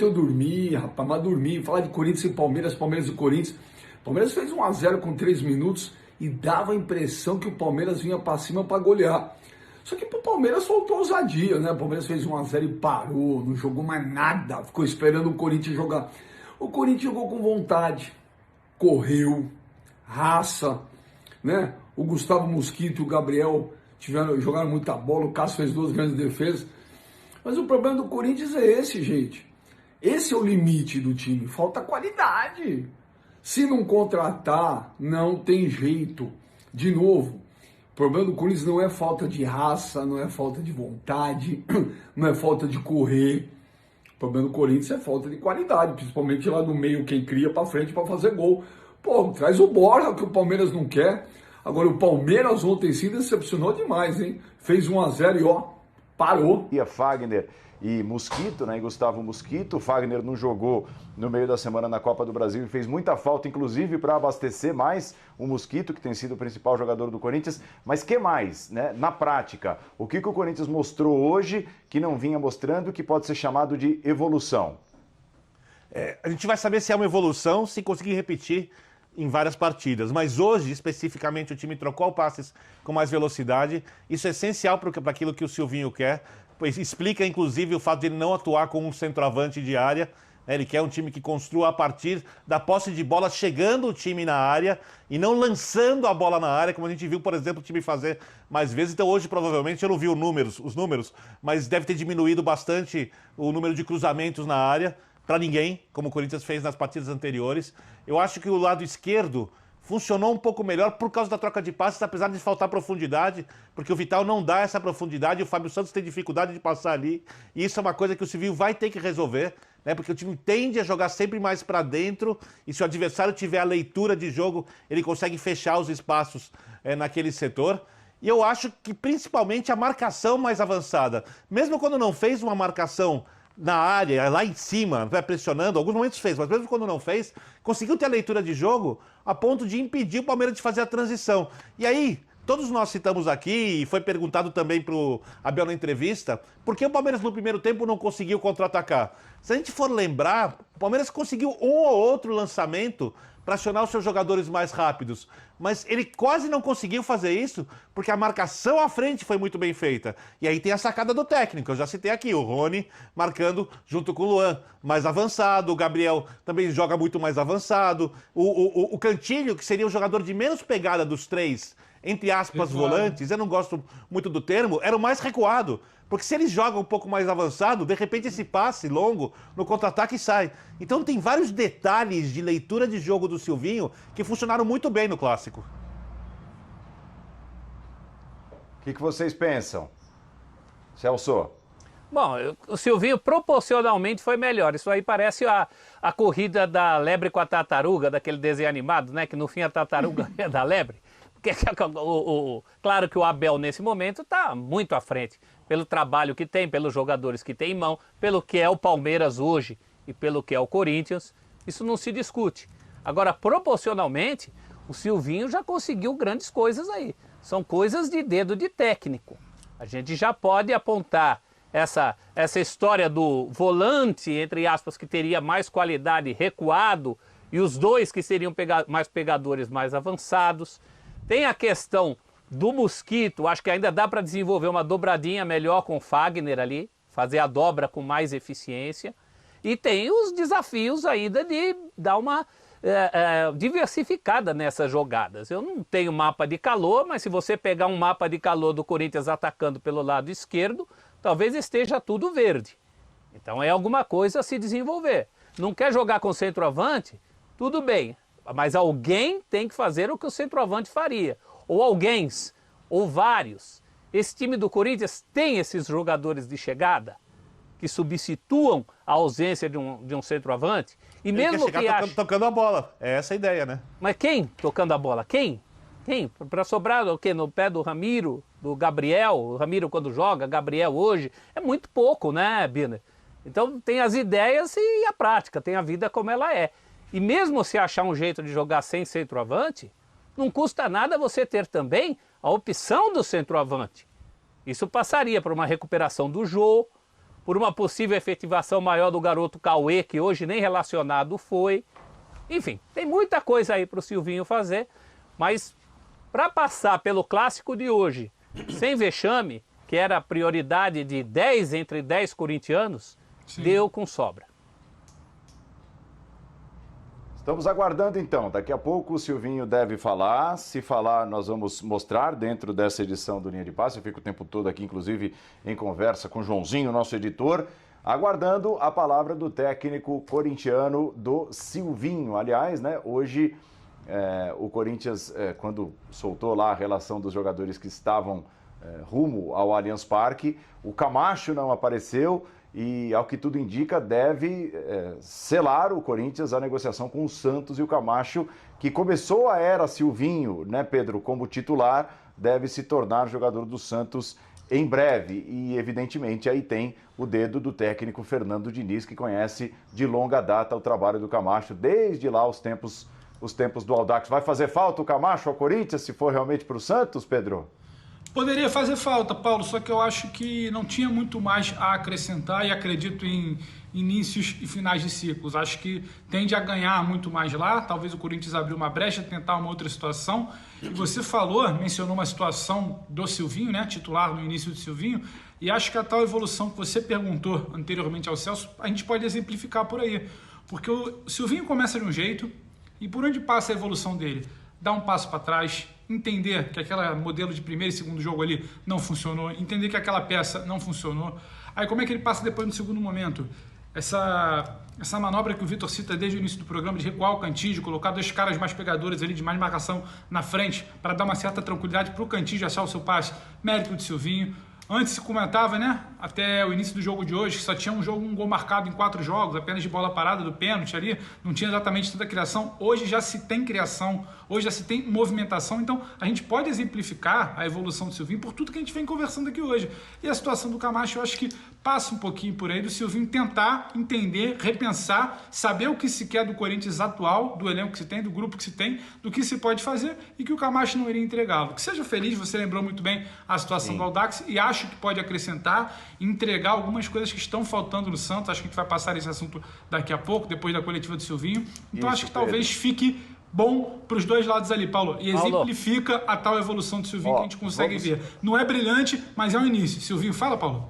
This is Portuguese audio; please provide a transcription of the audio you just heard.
Eu dormi, rapaz, mas dormi. Falar de Corinthians e Palmeiras, Palmeiras e Corinthians. Palmeiras fez 1 a 0 com 3 minutos e dava a impressão que o Palmeiras vinha para cima para golear. Só que pro Palmeiras faltou ousadia, né? O Palmeiras fez 1 a 0 e parou, não jogou mais nada, ficou esperando o Corinthians jogar. O Corinthians jogou com vontade, correu, raça, né? O Gustavo Mosquito e o Gabriel jogaram muita bola, o Cássio fez 2 grandes defesas. Mas o problema do Corinthians é esse, gente. Esse é o limite do time, falta qualidade. Se não contratar, não tem jeito. De novo, o problema do Corinthians não é falta de raça, não é falta de vontade, não é falta de correr. O problema do Corinthians é falta de qualidade, principalmente lá no meio, quem cria para frente para fazer gol. Pô, traz o Borja, que o Palmeiras não quer. Agora, o Palmeiras ontem sim decepcionou demais, hein? Fez 1 a 0 e ó, parou. E a Fagner e Mosquito, né? E Gustavo Mosquito. O Fagner não jogou no meio da semana na Copa do Brasil e fez muita falta, inclusive, para abastecer mais o Mosquito, que tem sido o principal jogador do Corinthians. Mas que mais, né? Na prática, o que o Corinthians mostrou hoje que não vinha mostrando, que pode ser chamado de evolução? A gente vai saber se é uma evolução, se conseguir repetir em várias partidas. Mas hoje, especificamente, o time trocou passes com mais velocidade. Isso é essencial para aquilo que o Silvinho quer. Pois explica, inclusive, o fato de ele não atuar como um centroavante de área. Ele quer um time que construa a partir da posse de bola, chegando o time na área e não lançando a bola na área, como a gente viu, por exemplo, o time fazer mais vezes. Então hoje, provavelmente, eu não vi os números, mas deve ter diminuído bastante o número de cruzamentos na área para ninguém, como o Corinthians fez nas partidas anteriores. Eu acho que o lado esquerdo funcionou um pouco melhor por causa da troca de passes, apesar de faltar profundidade, porque o Vital não dá essa profundidade, o Fábio Santos tem dificuldade de passar ali, e isso é uma coisa que o Silvinho vai ter que resolver, né? Porque o time tende a jogar sempre mais para dentro, e se o adversário tiver a leitura de jogo, ele consegue fechar os espaços naquele setor. E eu acho que principalmente a marcação mais avançada, mesmo quando não fez uma marcação na área, lá em cima, pressionando, alguns momentos fez, mas mesmo quando não fez, conseguiu ter a leitura de jogo a ponto de impedir o Palmeiras de fazer a transição. E aí, todos nós citamos aqui, e foi perguntado também pro Abel na entrevista, por que o Palmeiras no primeiro tempo não conseguiu contra-atacar? Se a gente for lembrar, o Palmeiras conseguiu um ou outro lançamento para acionar os seus jogadores mais rápidos. Mas ele quase não conseguiu fazer isso porque a marcação à frente foi muito bem feita. E aí tem a sacada do técnico, eu já citei aqui, o Rony marcando junto com o Luan, mais avançado, o Gabriel também joga muito mais avançado, o Cantilho, que seria o jogador de menos pegada dos três, entre aspas, volantes, eu não gosto muito do termo, era o mais recuado. Porque se ele joga um pouco mais avançado, de repente esse passe longo no contra-ataque sai. Então tem vários detalhes de leitura de jogo do Silvinho que funcionaram muito bem no Clássico. O que vocês pensam? Celso? Bom, o Silvinho proporcionalmente foi melhor. Isso aí parece a corrida da lebre com a tartaruga, daquele desenho animado, né? Que no fim a tartaruga é da lebre. Porque, claro que o Abel, nesse momento, está muito à frente. Pelo trabalho que tem, pelos jogadores que tem em mão, pelo que é o Palmeiras hoje e pelo que é o Corinthians. Isso não se discute. Agora, proporcionalmente, o Silvinho já conseguiu grandes coisas aí. São coisas de dedo de técnico. A gente já pode apontar essa história do volante, entre aspas, que teria mais qualidade recuado, e os dois que seriam mais pegadores mais avançados. Tem a questão do Mosquito, acho que ainda dá para desenvolver uma dobradinha melhor com o Fagner ali, fazer a dobra com mais eficiência. E tem os desafios ainda de dar uma diversificada nessas jogadas. Eu não tenho mapa de calor, mas se você pegar um mapa de calor do Corinthians atacando pelo lado esquerdo, talvez esteja tudo verde. Então é alguma coisa a se desenvolver. Não quer jogar com centroavante? Tudo bem, mas alguém tem que fazer o que o centroavante faria. Ou alguém, ou vários. Esse time do Corinthians tem esses jogadores de chegada que substituam a ausência de um centroavante. E mesmo quer chegar tocando a bola. É essa a ideia, né? Mas quem tocando a bola? Quem? Para sobrar o quê? No pé do Ramiro, do Gabriel? O Ramiro quando joga, Gabriel hoje. É muito pouco, né, Biner? Então tem as ideias e a prática, tem a vida como ela é. E mesmo se achar um jeito de jogar sem centroavante, não custa nada você ter também a opção do centroavante. Isso passaria por uma recuperação do Jô, por uma possível efetivação maior do garoto Cauê, que hoje nem relacionado foi. Enfim, tem muita coisa aí para o Silvinho fazer, mas para passar pelo clássico de hoje, sem vexame, que era a prioridade de 10 entre 10 corintianos, sim, deu com sobra. Estamos aguardando então, daqui a pouco o Silvinho deve falar, se falar nós vamos mostrar dentro dessa edição do Linha de Passe, eu fico o tempo todo aqui inclusive em conversa com o Joãozinho, nosso editor, aguardando a palavra do técnico corintiano do Silvinho. Aliás, né, hoje o Corinthians, quando soltou lá a relação dos jogadores que estavam rumo ao Allianz Parque, o Camacho não apareceu, e, ao que tudo indica, deve selar o Corinthians a negociação com o Santos, e o Camacho, que começou a era Silvinho, né, Pedro, como titular, deve se tornar jogador do Santos em breve. E, evidentemente, aí tem o dedo do técnico Fernando Diniz, que conhece de longa data o trabalho do Camacho, desde lá os tempos do Audax. Vai fazer falta o Camacho ao Corinthians, se for realmente para o Santos, Pedro? Poderia fazer falta, Paulo, só que eu acho que não tinha muito mais a acrescentar e acredito em inícios e finais de ciclos. Acho que tende a ganhar muito mais lá, talvez o Corinthians abriu uma brecha, tentar uma outra situação. E você mencionou uma situação do Silvinho, né, titular no início do Silvinho, e acho que a tal evolução que você perguntou anteriormente ao Celso, a gente pode exemplificar por aí. Porque o Silvinho começa de um jeito, e por onde passa a evolução dele? Dá um passo para trás, entender que aquele modelo de primeiro e segundo jogo ali não funcionou, entender que aquela peça não funcionou. Aí como é que ele passa depois no segundo momento? Essa manobra que o Vitor cita desde o início do programa, de recuar o Cantígio, colocar dois caras mais pegadores ali, de mais marcação na frente, para dar uma certa tranquilidade para o Cantígio achar o seu passe, mérito de Silvinho. Antes se comentava, né, até o início do jogo de hoje, que só tinha um gol marcado em 4 jogos, apenas de bola parada, do pênalti ali, não tinha exatamente toda a criação. Hoje já se tem criação, hoje já se tem movimentação, então a gente pode exemplificar a evolução do Silvinho por tudo que a gente vem conversando aqui hoje. E a situação do Camacho, eu acho que passa um pouquinho por aí do Silvinho tentar entender, repensar, saber o que se quer do Corinthians atual, do elenco que se tem, do grupo que se tem, do que se pode fazer e que o Camacho não iria entregá-lo. Que seja feliz, você lembrou muito bem a situação do Audax e acho que pode acrescentar, entregar algumas coisas que estão faltando no Santos. Acho que a gente vai passar esse assunto daqui a pouco, depois da coletiva do Silvinho. Então acho que talvez fique bom para os dois lados ali, Paulo. E exemplifica a tal evolução do Silvinho que a gente consegue ver. Não é brilhante, mas é um início. Silvinho, fala, Paulo.